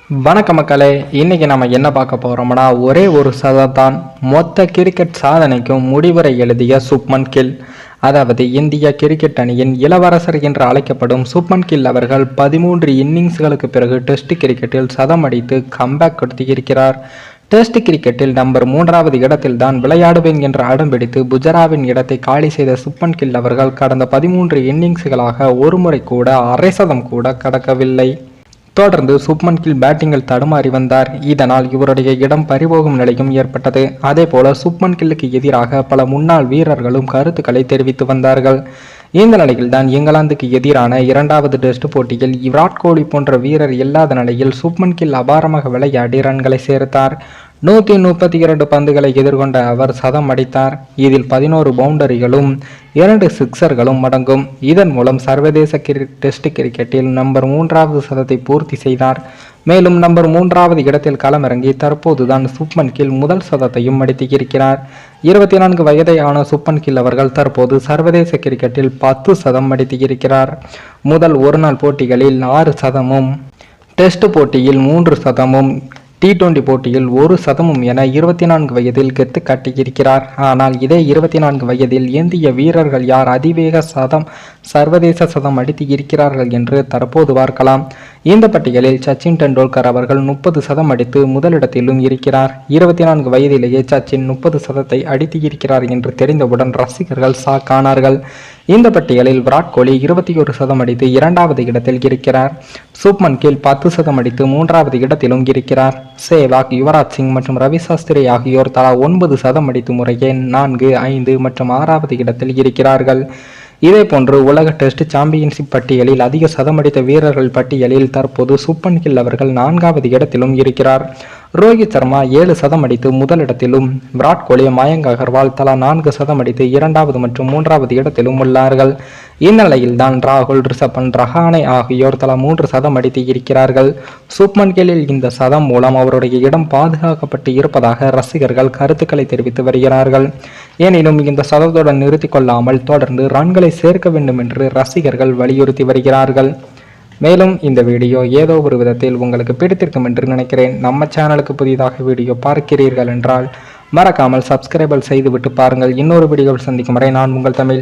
வணக்கம் மக்களே, இன்னைக்கு நம்ம என்ன பார்க்க போறோம்னா ஒரே ஒரு சதத்தான் மொத்த கிரிக்கெட் சாதனைக்கும் முடிவுரை எழுதிய சுப்மன் கில். அதாவது இந்திய கிரிக்கெட் அணியின் இளவரசர் என்று அழைக்கப்படும் சுப்மன் கில் அவர்கள் 13 இன்னிங்ஸ்களுக்கு பிறகு டெஸ்ட் கிரிக்கெட்டில் சதம் அடித்து கம்பேக் கொடுத்திருக்கிறார். டெஸ்ட் கிரிக்கெட்டில் நம்பர் 3வது இடத்தில் தான் விளையாடுவேன் என்று அடம்பிடித்து புஜராவின் இடத்தை காலி செய்த சுப்மன் கில் அவர்கள் கடந்த 13 இன்னிங்ஸ்களாக ஒரு முறை கூட அரை சதம் கூட கடக்கவில்லை. தொடர்ந்து சுப்மன் கில் பேட்டிங்கில் தடுமாறி வந்தார். இதனால் இவருடைய இடம் பறிபோகும் நிலையும் ஏற்பட்டது. அதே போல சுப்மன் கில்லுக்கு எதிராக பல முன்னாள் வீரர்களும் கருத்துக்களை தெரிவித்து வந்தார்கள். இந்த நிலையில்தான் இங்கிலாந்துக்கு எதிரான 2வது டெஸ்ட் போட்டியில் விராட் கோலி போன்ற வீரர் இல்லாத நிலையில் சுப்மன் கில் அபாரமாக விளையாடி ரன்களை சேர்த்தார். 132 பந்துகளை எதிர்கொண்ட அவர் சதம் அடித்தார். இதில் 11 பவுண்டரிகளும் 2 சிக்சர்களும் அடங்கும். இதன் மூலம் சர்வதேச டெஸ்ட் கிரிக்கெட்டில் நம்பர் 3வது சதத்தை பூர்த்தி செய்தார். மேலும் நம்பர் 3வது இடத்தில் களமிறங்கி தற்போதுதான் சுப்மன் கில் முதல் சதத்தையும் அடித்திருக்கிறார். 24 வயதையான சுப்மன் கில் அவர்கள் தற்போது சர்வதேச கிரிக்கெட்டில் 10 சதம் அடித்திருக்கிறார். முதல் ஒருநாள் போட்டிகளில் 6 சதமும், டெஸ்ட் போட்டியில் 3 சதமும், T20 போட்டியில் 1 சதமும் என 24 வயதில் கெத்து காட்டியிருக்கிறார். ஆனால் இதே 24 வயதில் இந்திய வீரர்கள் யார் அதிவேக சர்வதேச சதம் அடித்து இருக்கிறார்கள் என்று தற்போது பார்க்கலாம். இந்த பட்டியலில் சச்சின் டெண்டுல்கர் அவர்கள் 30 சதம் அடித்து முதலிடத்திலும் இருக்கிறார். 24 வயதிலேயே சச்சின் 30 சதத்தை அடித்து இருக்கிறார் என்று தெரிந்தவுடன் ரசிகர்கள் சாக்கானார்கள். இந்த பட்டியலில் விராட் கோலி 21 சதம் அடித்து 2வது இடத்தில் இருக்கிறார். சுப்மன் கில் 10 சதம் அடித்து 3வது இடத்திலும் இருக்கிறார். சேவாக், யுவராஜ் சிங் மற்றும் ரவி சாஸ்திரி ஆகியோர் தலா 9 சதம் அடித்து முறையே 4, 5 மற்றும் 6வது இடத்தில் இருக்கிறார்கள். இதே போன்று உலக டெஸ்ட் சாம்பியன்ஷிப் பட்டியலில் அதிக சதம் அடித்த வீரர்கள் பட்டியலில் தற்போது சுப்மன் கில் அவர்கள் 4வது இடத்திலும் இருக்கிறார். ரோஹித் சர்மா 7 சதம் அடித்து முதலிடத்திலும், விராட் கோலி, மயங்க் அகர்வால் தலா 4 சதம் அடித்து 2வது மற்றும் 3வது இடத்திலும் உள்ளார்கள். இந்நிலையில்தான் ராகுல், ரிஷபன், ரஹானே ஆகியோர் தலா 3 சதம் அடித்து இருக்கிறார்கள். சுப்மன் கில்லில் இந்த சதம் மூலம் அவருடைய இடம் பாதுகாக்கப்பட்டு இருப்பதாக ரசிகர்கள் கருத்துக்களை தெரிவித்து வருகிறார்கள். எனினும் இந்த சதத்துடன் நிறுத்திக் கொள்ளாமல் தொடர்ந்து ரன்களை சேர்க்க வேண்டும் என்று ரசிகர்கள் வலியுறுத்தி வருகிறார்கள். மேலும் இந்த வீடியோ ஏதோ ஒரு விதத்தில் உங்களுக்கு பிடித்திருக்கும் என்று நினைக்கிறேன். நம்ம சேனலுக்கு புதிதாக வீடியோ பார்க்கிறீர்கள் என்றால் மறக்காமல் சப்ஸ்கிரைபல் செய்துவிட்டு பாருங்கள். இன்னொரு வீடியோவில் சந்திக்கும் வரை நான் உங்கள் தமிழ்.